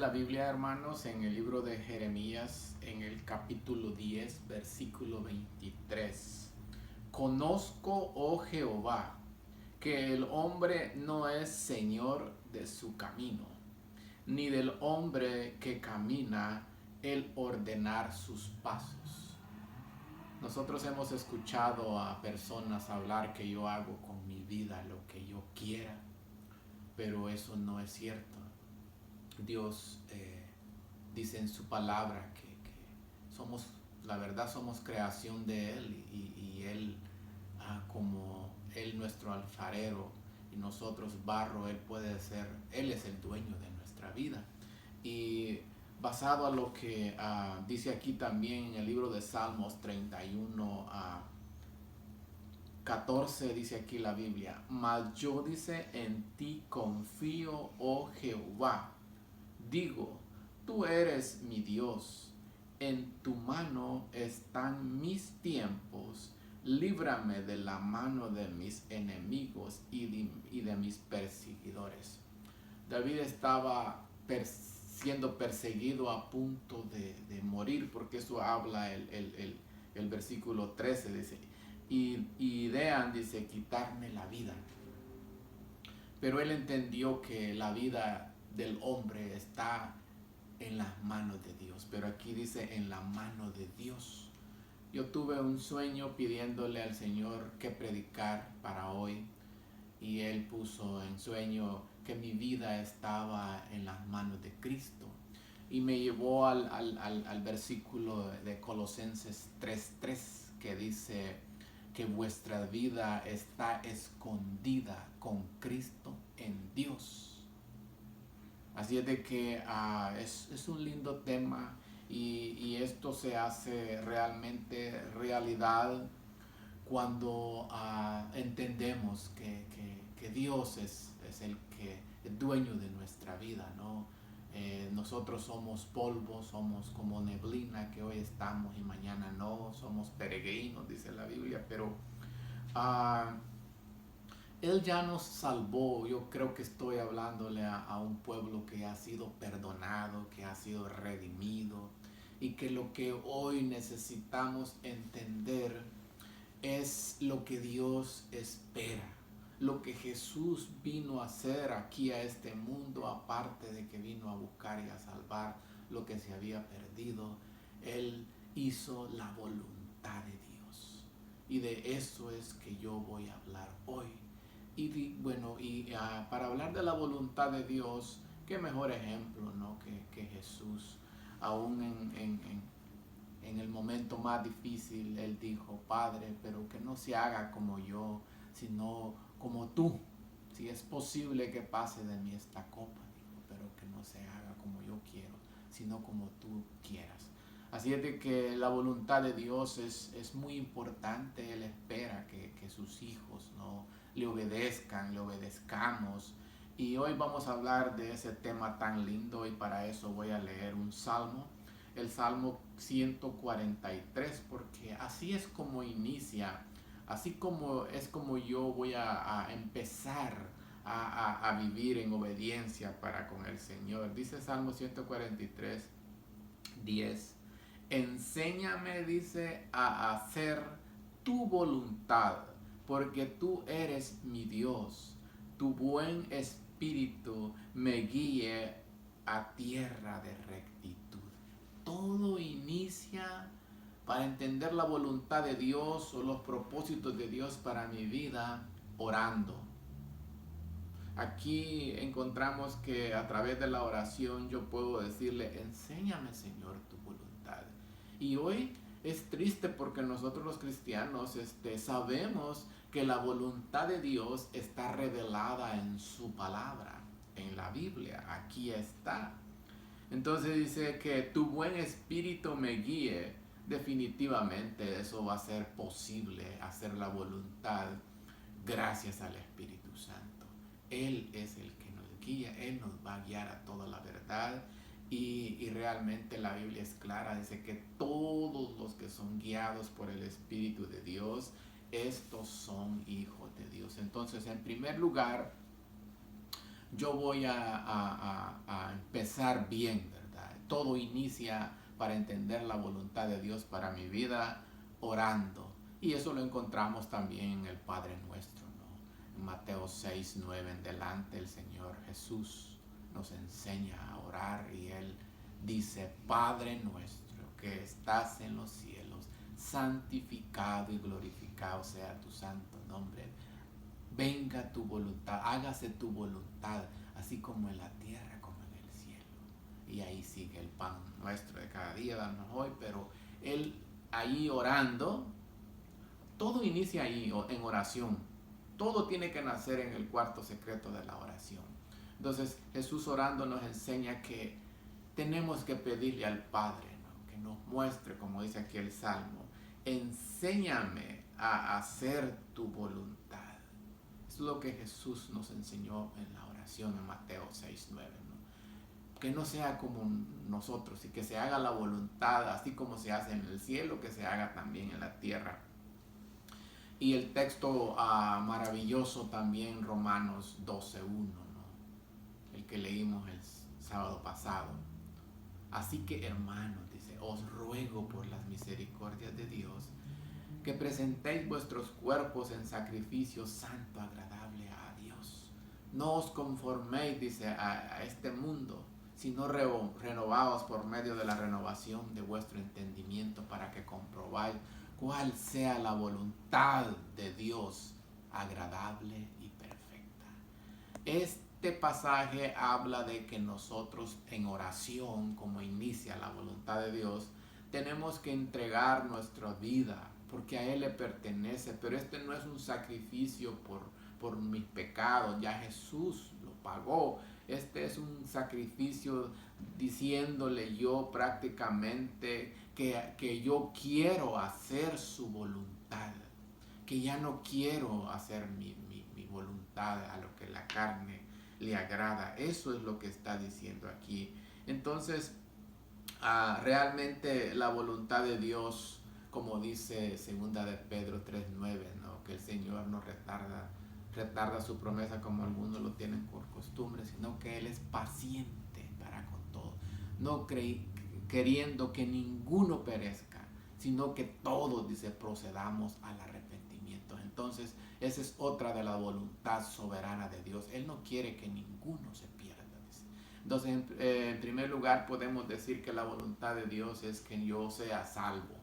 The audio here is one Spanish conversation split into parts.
La Biblia, hermanos, en el libro de Jeremías, en el capítulo 10, versículo 23. Conozco, oh Jehová, que el hombre no es señor de su camino, ni del hombre que camina el ordenar sus pasos. Nosotros hemos escuchado a personas hablar que yo hago con mi vida lo que yo quiera, pero eso no es cierto. Dios dice en su palabra que somos, la verdad, somos creación de Él y Él, como Él nuestro alfarero y nosotros barro, Él es el dueño de nuestra vida. Y basado a lo que dice aquí también en el libro de Salmos 31 a 14, dice aquí la Biblia: mas yo, dice, en ti confío, oh Jehová. Digo, tú eres mi Dios, en tu mano están mis tiempos, líbrame de la mano de mis enemigos y de mis perseguidores. David estaba siendo perseguido a punto de morir, porque eso habla el versículo 13, dice, y idean, dice, quitarme la vida. Pero él entendió que la vida del hombre está en las manos de Dios. Pero aquí dice en la mano de Dios. Yo tuve un sueño pidiéndole al Señor qué predicar para hoy. Y Él puso en sueño que mi vida estaba en las manos de Cristo. Y me llevó al versículo de Colosenses 3:3, que dice que vuestra vida está escondida con Cristo en Dios. Así es de que es un lindo tema, y esto se hace realmente realidad cuando entendemos que Dios es el dueño de nuestra vida, ¿no? Nosotros somos polvo, somos como neblina, que hoy estamos y mañana no, somos peregrinos, dice la Biblia, pero uh, Él ya nos salvó. Yo creo que estoy hablándole a un pueblo que ha sido perdonado, que ha sido redimido, y que lo que hoy necesitamos entender es lo que Dios espera, lo que Jesús vino a hacer aquí a este mundo, aparte de que vino a buscar y a salvar lo que se había perdido. Él hizo la voluntad de Dios, y de eso es que yo voy a hablar hoy. Para hablar de la voluntad de Dios, qué mejor ejemplo, ¿no? que Jesús. Aún en el momento más difícil, Él dijo: Padre, pero que no se haga como yo, sino como tú. Si es posible que pase de mí esta copa, dijo, pero que no se haga como yo quiero, sino como tú quieras. Así es de que la voluntad de Dios es muy importante. Él espera que sus hijos, ¿no?, le obedezcamos. Y hoy vamos a hablar de ese tema tan lindo, y para eso voy a leer un salmo, el Salmo 143, porque así es como inicia, así como es como yo voy a empezar a vivir en obediencia para con el Señor. Dice Salmo 143, 10. Enséñame, dice, a hacer tu voluntad, porque tú eres mi Dios. Tu buen espíritu me guíe a tierra de rectitud. Todo inicia, para entender la voluntad de Dios o los propósitos de Dios para mi vida, orando. Aquí encontramos que a través de la oración yo puedo decirle: enséñame, Señor, tu voluntad. Y hoy es triste porque nosotros los cristianos sabemos que la voluntad de Dios está revelada en su palabra, en la Biblia. Aquí está. Entonces dice que tu buen espíritu me guíe. Definitivamente eso va a ser posible, hacer la voluntad, gracias al Espíritu Santo. Él es el que nos guía, Él nos va a guiar a toda la verdad. Y realmente la Biblia es clara, dice que todos los que son guiados por el Espíritu de Dios, estos son hijos de Dios. Entonces, en primer lugar, yo voy a empezar bien, ¿verdad? Todo inicia para entender la voluntad de Dios para mi vida orando. Y eso lo encontramos también en el Padre Nuestro, ¿no? En Mateo 6, 9 en delante, el Señor Jesús nos enseña a orar y Él dice: Padre nuestro que estás en los cielos, santificado y glorificado sea tu santo nombre. Venga tu voluntad, hágase tu voluntad, así como en la tierra como en el cielo. Y ahí sigue el pan nuestro de cada día, danos hoy, pero Él ahí orando, todo inicia ahí en oración. Todo tiene que nacer en el cuarto secreto de la oración. Entonces Jesús orando nos enseña que tenemos que pedirle al Padre, ¿no? Que nos muestre, como dice aquí el Salmo: enséñame a hacer tu voluntad. Es lo que Jesús nos enseñó en la oración en Mateo 6, 9, ¿no? Que no sea como nosotros y que se haga la voluntad, así como se hace en el cielo, que se haga también en la tierra. Y el texto maravilloso también, Romanos 12, 1, ¿no? El que leímos el sábado pasado. Así que, hermanos, dice, os ruego por las misericordias de Dios que presentéis vuestros cuerpos en sacrificio santo, agradable a Dios. No os conforméis, dice, a este mundo, sino renovaos por medio de la renovación de vuestro entendimiento, para que comprobáis cuál sea la voluntad de Dios, agradable y perfecta. Este pasaje habla de que nosotros en oración, como inicia la voluntad de Dios, tenemos que entregar nuestra vida, porque a Él le pertenece, pero este no es un sacrificio por mis pecados, ya Jesús lo pagó. Este es un sacrificio diciéndole yo prácticamente que yo quiero hacer su voluntad, que ya no quiero hacer mi voluntad a lo que la carne le agrada. Eso es lo que está diciendo aquí. Entonces, realmente la voluntad de Dios, como dice segunda de Pedro 3:9, ¿no? Que el Señor no retarda su promesa como algunos lo tienen por costumbre, sino que Él es paciente para con todo, no queriendo que ninguno perezca, sino que todos, dice, procedamos al arrepentimiento. Entonces, esa es otra de la voluntad soberana de Dios. Él no quiere que ninguno se pierda. Entonces, en primer lugar, podemos decir que la voluntad de Dios es que yo sea salvo,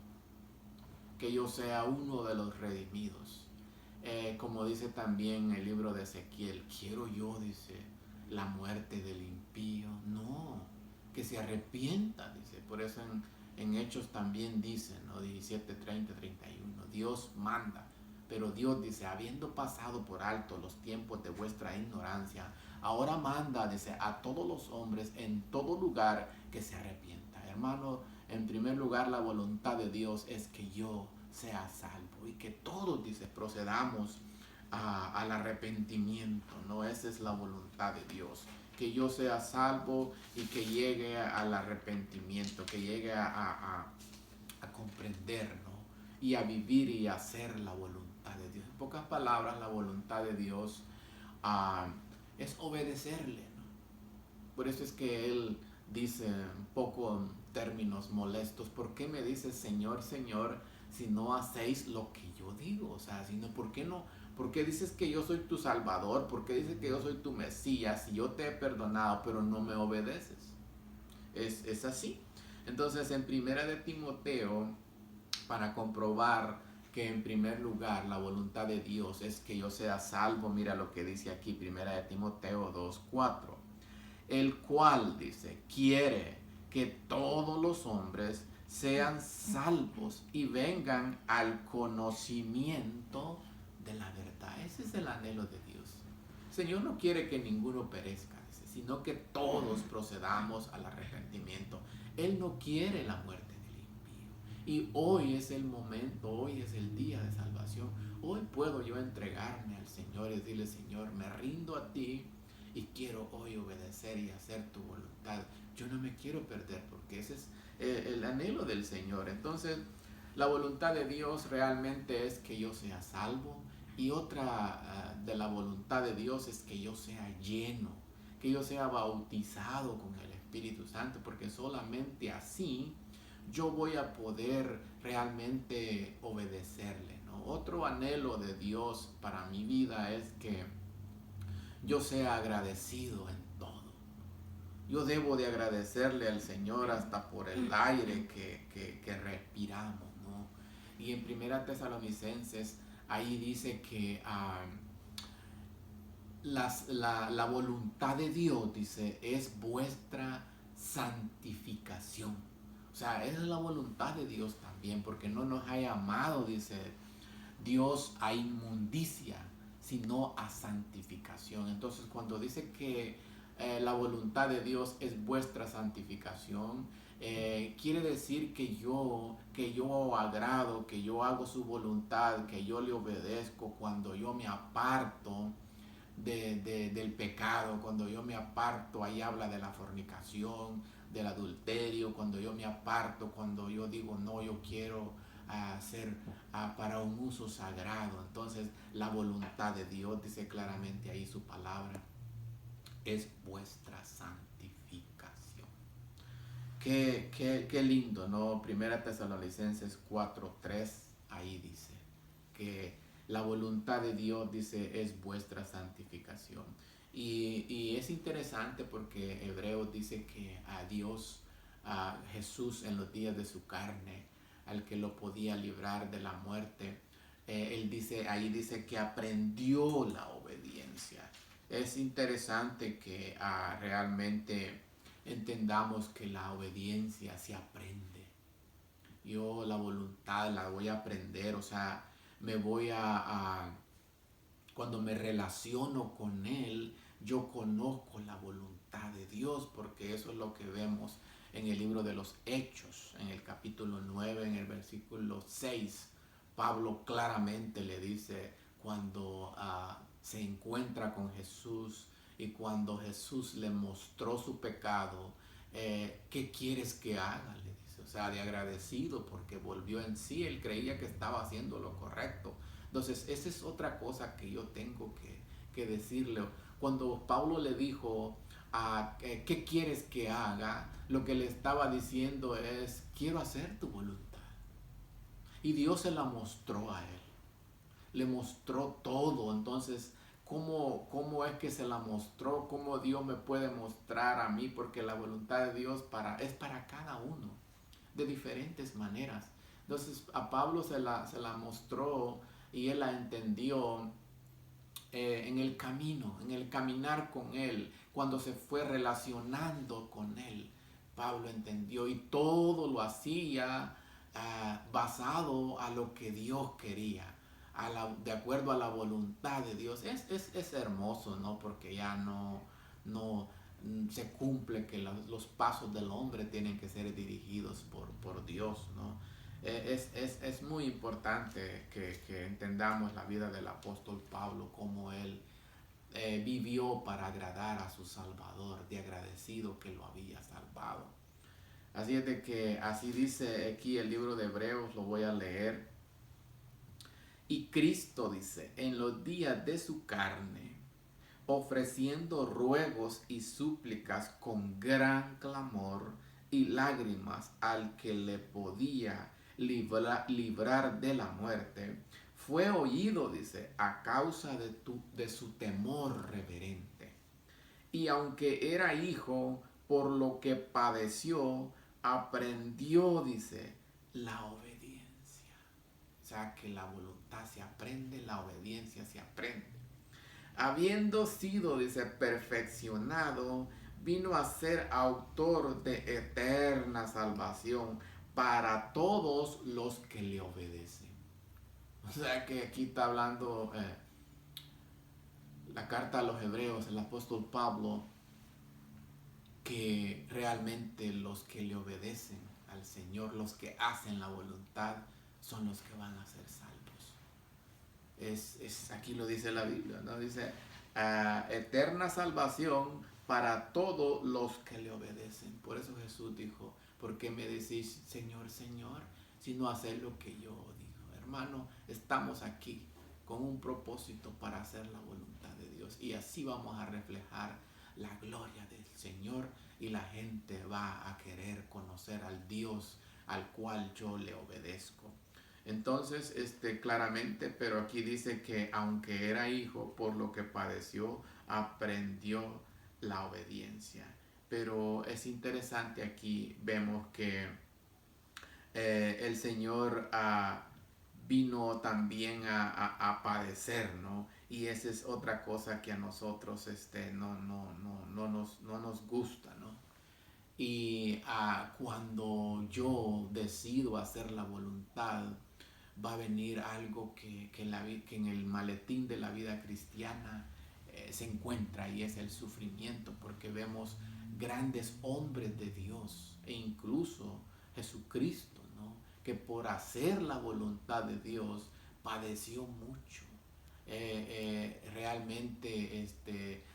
que yo sea uno de los redimidos. Como dice también el libro de Ezequiel, quiero yo, dice, la muerte del impío. No, que se arrepienta, dice. Por eso en Hechos también dice, ¿no? 17, 30, 31, Dios manda. Pero Dios dice, habiendo pasado por alto los tiempos de vuestra ignorancia, ahora manda, dice, a todos los hombres en todo lugar que se arrepienta. Hermano, en primer lugar, la voluntad de Dios es que yo sea salvo y que todos, dice, procedamos al arrepentimiento, ¿no? Esa es la voluntad de Dios, que yo sea salvo y que llegue al arrepentimiento, que llegue a comprender, ¿no? Y a vivir y a hacer la voluntad de Dios. En pocas palabras, la voluntad de Dios es obedecerle, ¿no? Por eso es que Él dice un poco en términos molestos: ¿por qué me dices Señor, Señor, si no hacéis lo que yo digo? O sea, sino, ¿por qué no? ¿Por qué dices que yo soy tu Salvador? ¿Por qué dices que yo soy tu Mesías si yo te he perdonado pero no me obedeces? Es así. Entonces, en primera de Timoteo, para comprobar que en primer lugar la voluntad de Dios es que yo sea salvo, mira lo que dice aquí, primera de Timoteo 2:4, el cual, dice, quiere que todos los hombres sean salvos y vengan al conocimiento de la verdad. Ese es el anhelo de Dios. El Señor no quiere que ninguno perezca, dice, sino que todos procedamos al arrepentimiento. Él no quiere la muerte del impío. Y hoy es el momento, hoy es el día de salvación. Hoy puedo yo entregarme al Señor y decirle: Señor, me rindo a ti y quiero hoy obedecer y hacer tu voluntad. Yo no me quiero perder, porque ese es el anhelo del Señor. Entonces, la voluntad de Dios realmente es que yo sea salvo, y otra de la voluntad de Dios es que yo sea lleno. que yo sea bautizado con el Espíritu Santo, porque solamente así yo voy a poder realmente obedecerle, ¿no? Otro anhelo de Dios para mi vida es que yo sea agradecido en todo. Yo debo de agradecerle al Señor hasta por el aire que respiramos, ¿no? Y en Primera Tesalonicenses, ahí dice que la voluntad de Dios, dice, es vuestra santificación. O sea, esa es la voluntad de Dios también, porque no nos ha llamado, dice Dios, a inmundicia, sino a santificación. Entonces, cuando dice que la voluntad de Dios es vuestra santificación, quiere decir que yo agrado, que yo hago su voluntad, que yo le obedezco cuando yo me aparto del pecado, cuando yo me aparto, ahí habla de la fornicación, del adulterio, cuando yo me aparto, cuando yo digo no, yo quiero hacer para un uso sagrado. Entonces la voluntad de Dios, dice claramente ahí su palabra, es vuestra santificación. Qué lindo, ¿no? Primera Tesalonicenses 4:3, ahí dice que la voluntad de Dios, dice, es vuestra santificación. Y es interesante porque Hebreos dice que a Dios, a Jesús en los días de su carne, al que lo podía librar de la muerte, él dice, ahí dice que aprendió la obediencia. Es interesante que realmente entendamos que la obediencia se aprende. Yo la voluntad la voy a aprender, o sea, me voy cuando me relaciono con Él, yo conozco la voluntad de Dios, porque eso es lo que vemos en el libro de los Hechos, en el capítulo 9, en el versículo 6. Pablo claramente le dice cuando se encuentra con Jesús y cuando Jesús le mostró su pecado, ¿qué quieres que haga? Le dice, o sea, de agradecido porque volvió en sí, él creía que estaba haciendo lo correcto. Entonces, esa es otra cosa que yo tengo que decirle. Cuando Pablo le dijo, ¿qué quieres que haga? Lo que le estaba diciendo es, quiero hacer tu voluntad. Y Dios se la mostró a él. Le mostró todo. Entonces, ¿cómo es que se la mostró? ¿Cómo Dios me puede mostrar a mí? Porque la voluntad de Dios es para cada uno, de diferentes maneras. Entonces, a Pablo se la mostró y él la entendió en el camino, en el caminar con él, cuando se fue relacionando con él. Pablo entendió y todo lo hacía basado a lo que Dios quería, de acuerdo a la voluntad de Dios. Es hermoso, ¿no? Porque ya no se cumple que los pasos del hombre tienen que ser dirigidos por Dios, ¿no? Es muy importante que entendamos la vida del apóstol Pablo, cómo él vivió para agradar a su Salvador, de agradecido que lo había salvado. Así es de que así dice aquí el libro de Hebreos, lo voy a leer. Y Cristo dice, en los días de su carne, ofreciendo ruegos y súplicas con gran clamor y lágrimas al que le podía librar de la muerte, fue oído, dice, a causa de su temor reverente. Y aunque era hijo, por lo que padeció, aprendió, dice, la obediencia. O sea que la voluntad se aprende, la obediencia se aprende. Habiendo sido, dice, perfeccionado, vino a ser autor de eterna salvación para todos los que le obedecen. O sea que aquí está hablando la carta a los hebreos, el apóstol Pablo, que realmente los que le obedecen al Señor, los que hacen la voluntad, son los que van a ser salvos. Aquí lo dice la Biblia, ¿no? Dice, eterna salvación para todos los que le obedecen. Por eso Jesús dijo, ¿por qué me decís Señor, Señor, si no hacéis lo que yo digo? Hermano, estamos aquí con un propósito para hacer la voluntad de Dios y así vamos a reflejar la gloria del Señor y la gente va a querer conocer al Dios al cual yo le obedezco. Entonces, claramente, pero aquí dice que aunque era hijo, por lo que padeció, aprendió la obediencia. Pero es interesante aquí, vemos que el Señor vino también a padecer, ¿no? Y esa es otra cosa que a nosotros no nos gusta, ¿no? Y cuando yo decido hacer la voluntad, va a venir algo que en el maletín de la vida cristiana se encuentra, y es el sufrimiento, porque vemos grandes hombres de Dios e incluso Jesucristo, ¿no? Que por hacer la voluntad de Dios padeció mucho. Realmente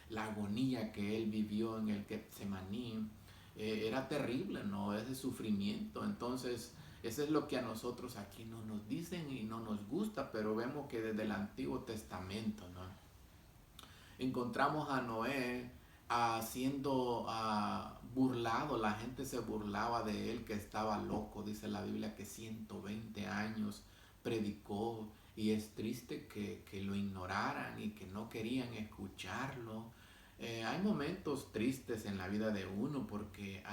la agonía que él vivió en el Getsemaní era terrible, ¿no? Ese sufrimiento. Entonces, eso es lo que a nosotros aquí no nos dicen y no nos gusta, pero vemos que desde el Antiguo Testamento, ¿no? Encontramos a Noé siendo burlado, la gente se burlaba de él, que estaba loco. Dice la Biblia que 120 años predicó, y es triste que lo ignoraran y que no querían escucharlo. Hay momentos tristes en la vida de uno, porque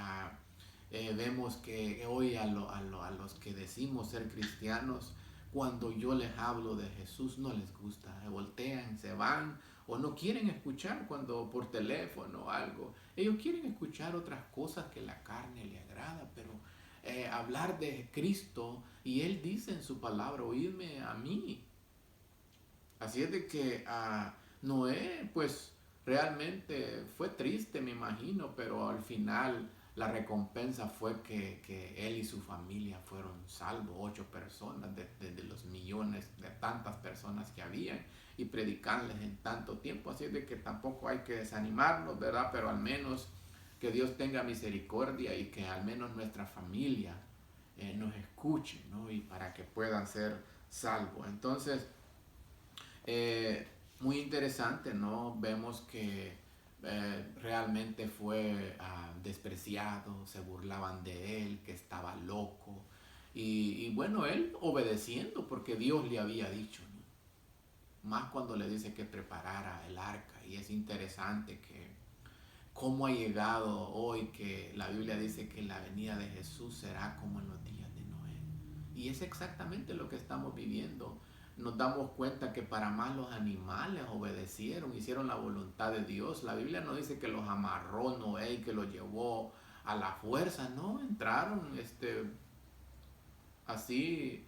vemos que hoy a los que decimos ser cristianos, cuando yo les hablo de Jesús no les gusta, se voltean, se van, o no quieren escuchar cuando por teléfono o algo. Ellos quieren escuchar otras cosas que la carne le agrada, pero hablar de Cristo, y Él dice en su palabra, oídme a mí. Así es de que Noé, pues realmente fue triste, me imagino, pero al final la recompensa fue que él y su familia fueron salvos, 8 personas de los millones de tantas personas que habían, y predicarles en tanto tiempo. Así es de que tampoco hay que desanimarnos, ¿verdad? Pero al menos que Dios tenga misericordia y que al menos nuestra familia nos escuche, ¿no? Y para que puedan ser salvos. Entonces, muy interesante, ¿no? Vemos que realmente fue despreciado, se burlaban de él, que estaba loco. Y bueno, él obedeciendo porque Dios le había dicho, ¿no? Más cuando le dice que preparara el arca. Y es interesante que cómo ha llegado hoy, que la Biblia dice que la venida de Jesús será como en los días de Noé. Y es exactamente lo que estamos viviendo. Nos damos cuenta que para más los animales obedecieron, hicieron la voluntad de Dios. La Biblia no dice que los amarró Noé y que los llevó a la fuerza, no, entraron así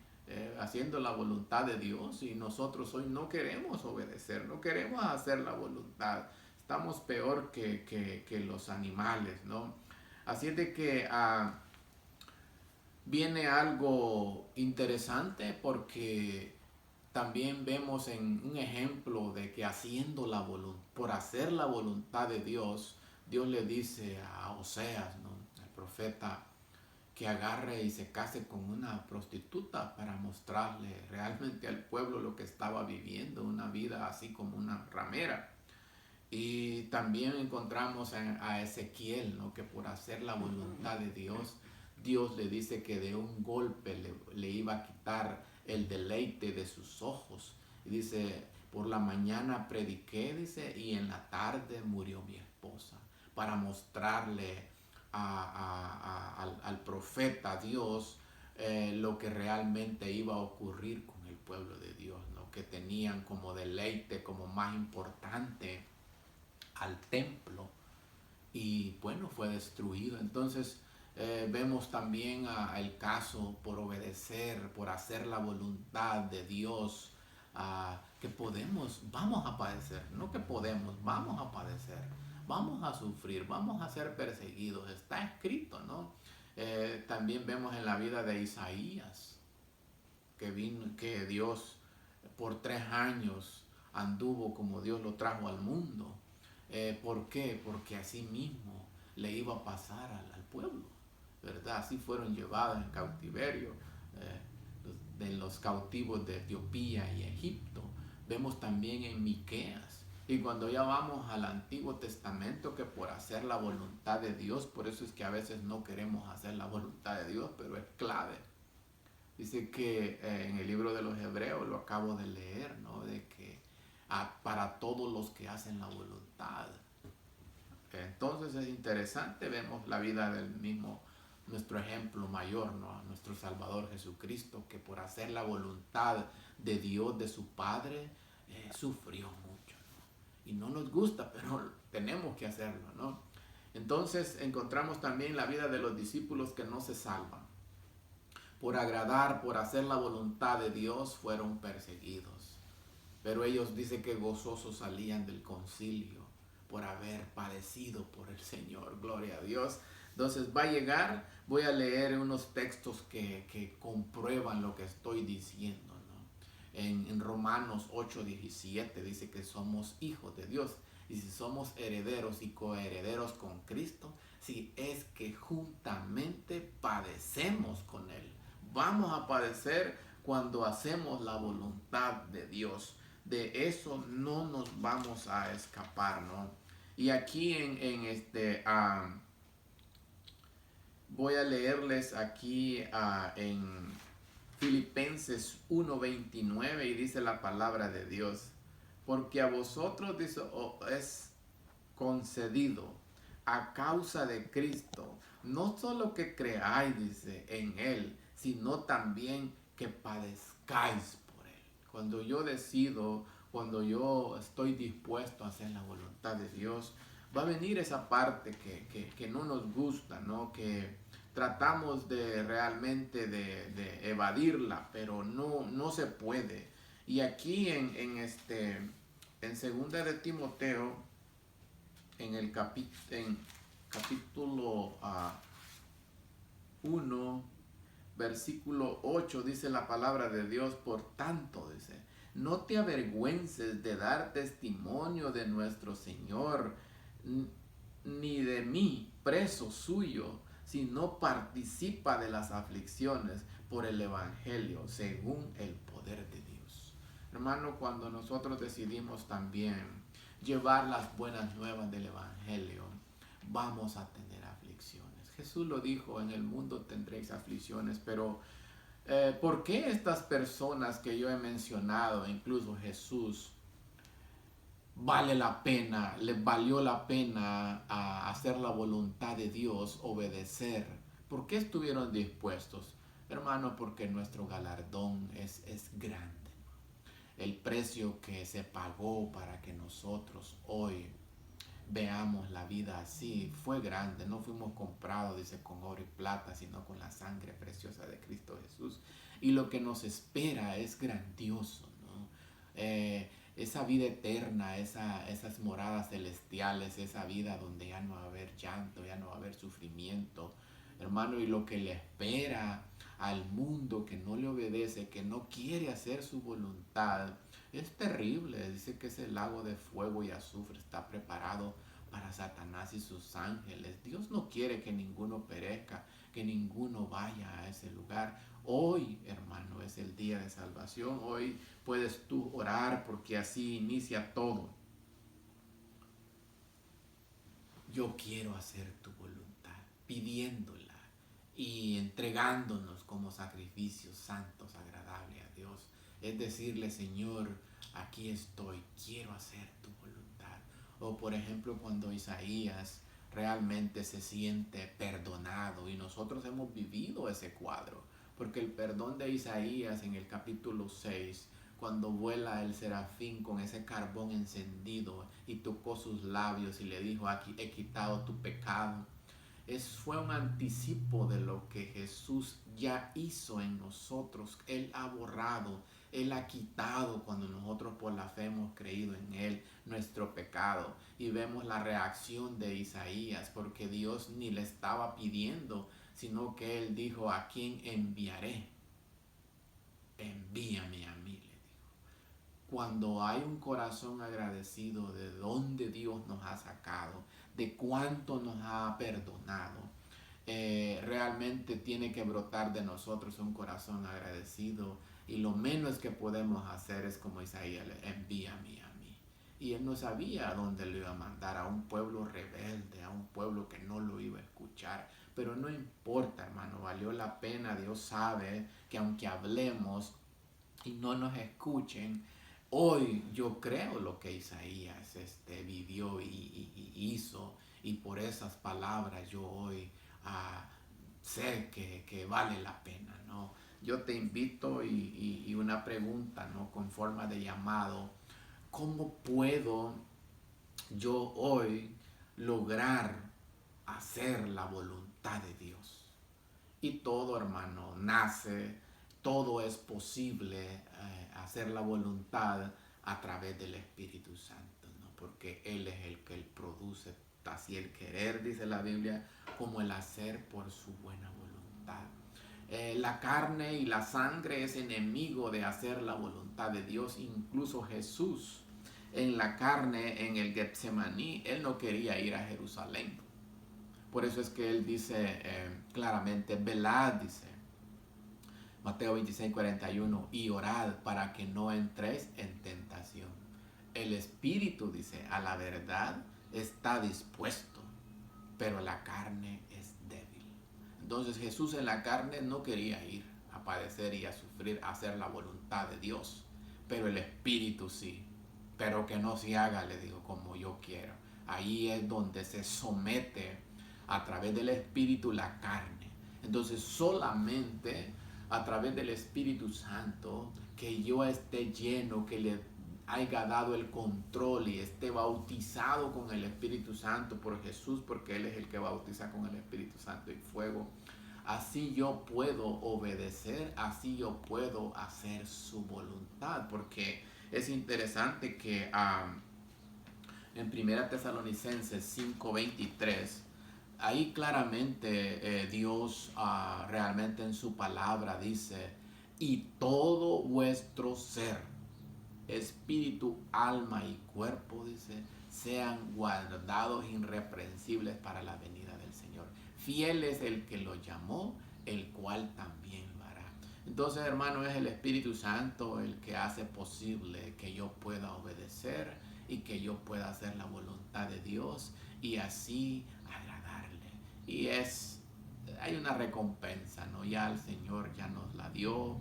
haciendo la voluntad de Dios, y nosotros hoy no queremos obedecer, no queremos hacer la voluntad. Estamos peor que los animales, ¿no? Así es de que viene algo interesante, porque también vemos en un ejemplo de que por hacer la voluntad de Dios, Dios le dice a Oseas, ¿no? El profeta, que agarre y se case con una prostituta para mostrarle realmente al pueblo lo que estaba viviendo, una vida así como una ramera. Y también encontramos a Ezequiel, ¿no? Que por hacer la voluntad de Dios, Dios le dice que de un golpe le iba a quitar el deleite de sus ojos. Y dice, por la mañana prediqué, dice, y en la tarde murió mi esposa, para mostrarle al profeta Dios lo que realmente iba a ocurrir con el pueblo de Dios, ¿no? Que tenían como deleite, como más importante, al templo, y bueno, fue destruido. Entonces vemos también el caso por obedecer, por hacer la voluntad de Dios, que vamos a padecer, no que podemos, vamos a padecer, vamos a sufrir, vamos a ser perseguidos, está escrito, ¿no? También vemos en la vida de Isaías que Dios por 3 años anduvo como Dios lo trajo al mundo. ¿Por qué? Porque así mismo le iba a pasar al pueblo, ¿verdad? Así fueron llevados en cautiverio de los cautivos de Etiopía y Egipto. Vemos también en Miqueas Y cuando ya vamos al Antiguo Testamento, que por hacer la voluntad de Dios, por eso es que a veces no queremos hacer la voluntad de Dios, pero es clave. Dice que en el libro de los Hebreos, lo acabo de leer, ¿no? De que para todos los que hacen la voluntad. Entonces es interesante, vemos la vida del mismo, nuestro ejemplo mayor, ¿no? Nuestro Salvador Jesucristo, que por hacer la voluntad de Dios, de su Padre, sufrió mucho, ¿no? Y no nos gusta, pero tenemos que hacerlo, ¿no? Entonces encontramos también la vida de los discípulos que no se salvan. Por agradar, por hacer la voluntad de Dios, fueron perseguidos. Pero ellos dicen que gozosos salían del concilio por haber padecido por el Señor. Gloria a Dios. Entonces va a llegar, voy a leer unos textos que comprueban lo que estoy diciendo, ¿no? En Romanos 8:17 dice que somos hijos de Dios. Y si somos herederos y coherederos con Cristo, si es que juntamente padecemos con Él. Vamos a padecer cuando hacemos la voluntad de Dios. De eso no nos vamos a escapar, ¿no? Y aquí voy a leerles aquí en Filipenses 1:29 y dice la palabra de Dios, porque a vosotros dice, es concedido a causa de Cristo, no solo que creáis, dice, en Él, sino también que padezcáis por Él. Cuando yo decido, cuando yo estoy dispuesto a hacer la voluntad de Dios, va a venir esa parte que no nos gusta, ¿no? Que tratamos de realmente de evadirla, pero no se puede. Y aquí en segunda de Timoteo, en capítulo 1, versículo 8, dice la palabra de Dios, por tanto, dice, no te avergüences de dar testimonio de nuestro Señor, ni de mí, preso suyo, sino participa de las aflicciones por el Evangelio, según el poder de Dios. Hermano, cuando nosotros decidimos también llevar las buenas nuevas del Evangelio, vamos a tener aflicciones. Jesús lo dijo, en el mundo tendréis aflicciones, pero ¿por qué estas personas que yo he mencionado, incluso Jesús, les valió la pena a hacer la voluntad de Dios, obedecer? ¿Por qué estuvieron dispuestos? Hermano, porque nuestro galardón es grande. El precio que se pagó para que nosotros hoy veamos la vida así fue grande. No fuimos comprados, dice, con oro y plata, sino con la sangre preciosa de Cristo Jesús. Y lo que nos espera es grandioso, ¿no? Esa vida eterna, esas moradas celestiales, esa vida donde ya no va a haber llanto, ya no va a haber sufrimiento, hermano, y lo que le espera al mundo que no le obedece, que no quiere hacer su voluntad, es terrible. Dice que ese lago de fuego y azufre está preparado para Satanás y sus ángeles. Dios no quiere que ninguno perezca, que ninguno vaya a ese lugar. Hoy, hermano, es el día de salvación. Hoy puedes tú orar, porque así inicia todo. Yo quiero hacer tu voluntad, pidiéndola y entregándonos como sacrificios santos, agradables a Dios. Es decirle, Señor, aquí estoy, quiero hacer tu voluntad. O por ejemplo, cuando Isaías realmente se siente perdonado, y nosotros hemos vivido ese cuadro, porque el perdón de Isaías en el capítulo 6, cuando vuela el serafín con ese carbón encendido y tocó sus labios y le dijo, aquí he quitado tu pecado, fue un anticipo de lo que Jesús ya hizo en nosotros. Él ha borrado, Él ha quitado, cuando nosotros por la fe hemos creído en Él, nuestro pecado. Y vemos la reacción de Isaías, porque Dios ni le estaba pidiendo, sino que Él dijo, ¿a quién enviaré? Envíame a mí, le dijo. Cuando hay un corazón agradecido de dónde Dios nos ha sacado, de cuánto nos ha perdonado, realmente tiene que brotar de nosotros un corazón agradecido, y lo menos que podemos hacer es como Isaías, envíame a mí. Y él no sabía a dónde lo iba a mandar, a un pueblo rebelde, a un pueblo que no lo iba a escuchar. Pero no importa, hermano, valió la pena. Dios sabe que aunque hablemos y no nos escuchen, hoy yo creo lo que Isaías vivió y hizo. Y por esas palabras yo hoy sé que vale la pena, ¿no? Yo te invito y una pregunta, ¿no? Con forma de llamado. ¿Cómo puedo yo hoy lograr hacer la voluntad de Dios? Y todo, hermano, nace, todo es posible hacer la voluntad a través del Espíritu Santo, ¿no? Porque Él es el que produce así el querer, dice la Biblia, como el hacer por su buena voluntad. La carne y la sangre es enemigo de hacer la voluntad de Dios. Incluso Jesús en la carne, en el Getsemaní, él no quería ir a Jerusalén. Por eso es que él dice claramente, velad, dice Mateo 26:41, y orad para que no entréis en tentación. El espíritu, dice, a la verdad está dispuesto, pero la carne es débil. Entonces Jesús en la carne no quería ir a padecer y a sufrir, a hacer la voluntad de Dios, pero el espíritu sí. Pero que no se haga, le digo, como yo quiero. Ahí es donde se somete a través del espíritu la carne. Entonces solamente a través del Espíritu Santo, que yo esté lleno, que le haya dado el control y esté bautizado con el Espíritu Santo por Jesús, porque Él es el que bautiza con el Espíritu Santo y fuego. Así yo puedo obedecer, así yo puedo hacer su voluntad, porque es interesante que en 1 Tesalonicenses 5:23, ahí claramente Dios realmente en su palabra dice, y todo vuestro ser, espíritu, alma y cuerpo, dice, sean guardados irreprensibles para la venida del Señor. Fiel es el que lo llamó, el cual también lo hará. Entonces, hermano, es el Espíritu Santo el que hace posible que yo pueda obedecer y que yo pueda hacer la voluntad de Dios y así agradarle. Y hay una recompensa, ¿no? Ya el Señor ya nos la dio.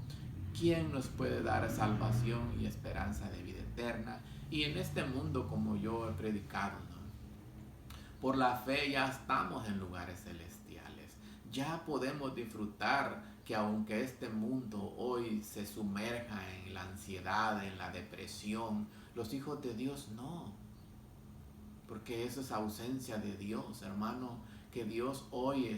¿Quién nos puede dar salvación y esperanza de vida eterna? Y en este mundo, como yo he predicado, ¿no? Por la fe ya estamos en lugares celestiales. Ya podemos disfrutar que aunque este mundo hoy se sumerja en la ansiedad, en la depresión, los hijos de Dios no. Porque eso es ausencia de Dios, hermano. Que Dios hoy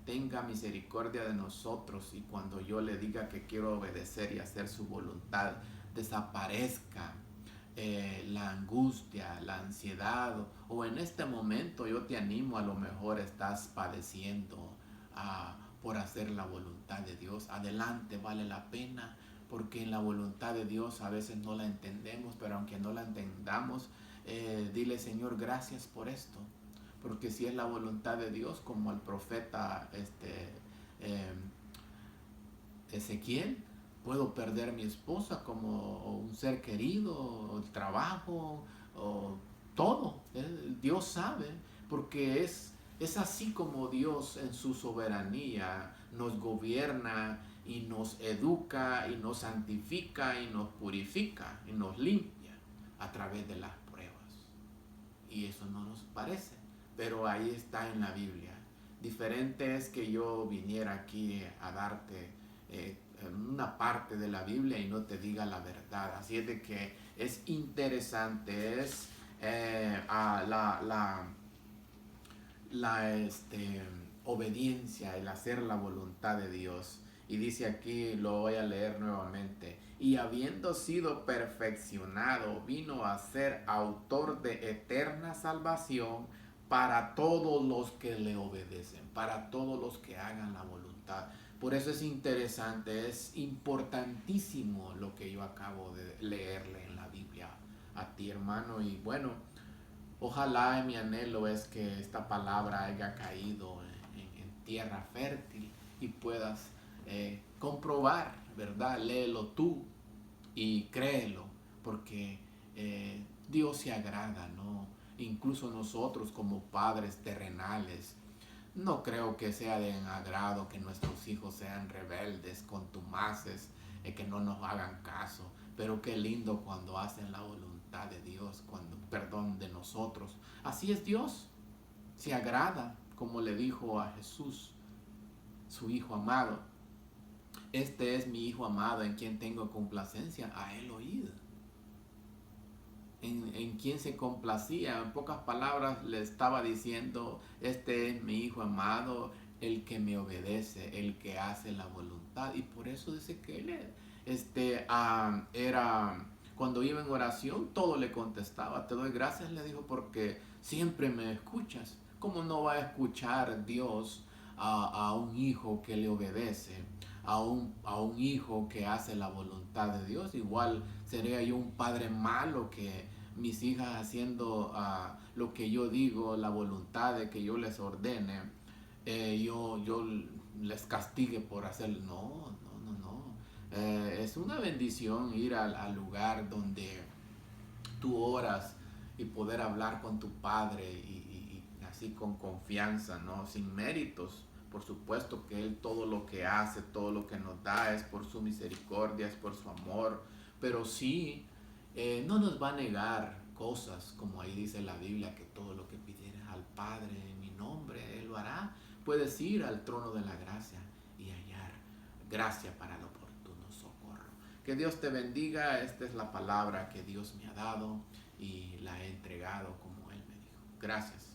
tenga misericordia de nosotros y cuando yo le diga que quiero obedecer y hacer su voluntad, desaparezca la angustia, la ansiedad, o en este momento yo te animo, a lo mejor estás padeciendo por hacer la voluntad de Dios. Adelante, vale la pena, porque en la voluntad de Dios a veces no la entendemos, pero aunque no la entendamos, dile, Señor, gracias por esto. Porque si es la voluntad de Dios, como el profeta Ezequiel, puedo perder mi esposa como un ser querido, o el trabajo, o todo. Dios sabe, porque es así como Dios en su soberanía nos gobierna y nos educa y nos santifica y nos purifica y nos limpia a través de las pruebas. Y eso no nos parece, pero ahí está en la Biblia. Diferente es que yo viniera aquí a darte una parte de la Biblia y no te diga la verdad. Así es de que es interesante, es la obediencia, el hacer la voluntad de Dios. Y dice aquí, lo voy a leer nuevamente, y habiendo sido perfeccionado, vino a ser autor de eterna salvación para todos los que le obedecen, para todos los que hagan la voluntad. Por eso es interesante, es importantísimo lo que yo acabo de leerle en la Biblia a ti, hermano. Y bueno, ojalá, mi anhelo es que esta palabra haya caído en tierra fértil y puedas comprobar, ¿verdad? Léelo tú y créelo, porque Dios se agrada, ¿no? Incluso nosotros como padres terrenales, no creo que sea de agrado que nuestros hijos sean rebeldes, contumaces, que no nos hagan caso. Pero qué lindo cuando hacen la voluntad de Dios, cuando, perdón, de nosotros. Así es Dios, se agrada, como le dijo a Jesús, su Hijo amado. Este es mi Hijo amado en quien tengo complacencia, a él oíd. En quien se complacía, en pocas palabras le estaba diciendo, este es mi Hijo amado, el que me obedece, el que hace la voluntad. Y por eso dice que él era, cuando iba en oración, todo le contestaba. Te doy gracias, le dijo, porque siempre me escuchas. ¿Cómo no va a escuchar Dios a un hijo que le obedece? A un hijo que hace la voluntad de Dios. Igual sería yo un padre malo que mis hijas haciendo lo que yo digo, la voluntad de que yo les ordene, yo les castigue por hacer. No, no, no, no. Es una bendición ir al lugar donde tú oras y poder hablar con tu Padre y así con confianza, ¿no? Sin méritos. Por supuesto que Él todo lo que hace, todo lo que nos da es por su misericordia, es por su amor, pero sí, no nos va a negar cosas, como ahí dice la Biblia, que todo lo que pidieres al Padre en mi nombre, Él lo hará. Puedes ir al trono de la gracia y hallar gracia para el oportuno socorro. Que Dios te bendiga. Esta es la palabra que Dios me ha dado y la he entregado como Él me dijo. Gracias.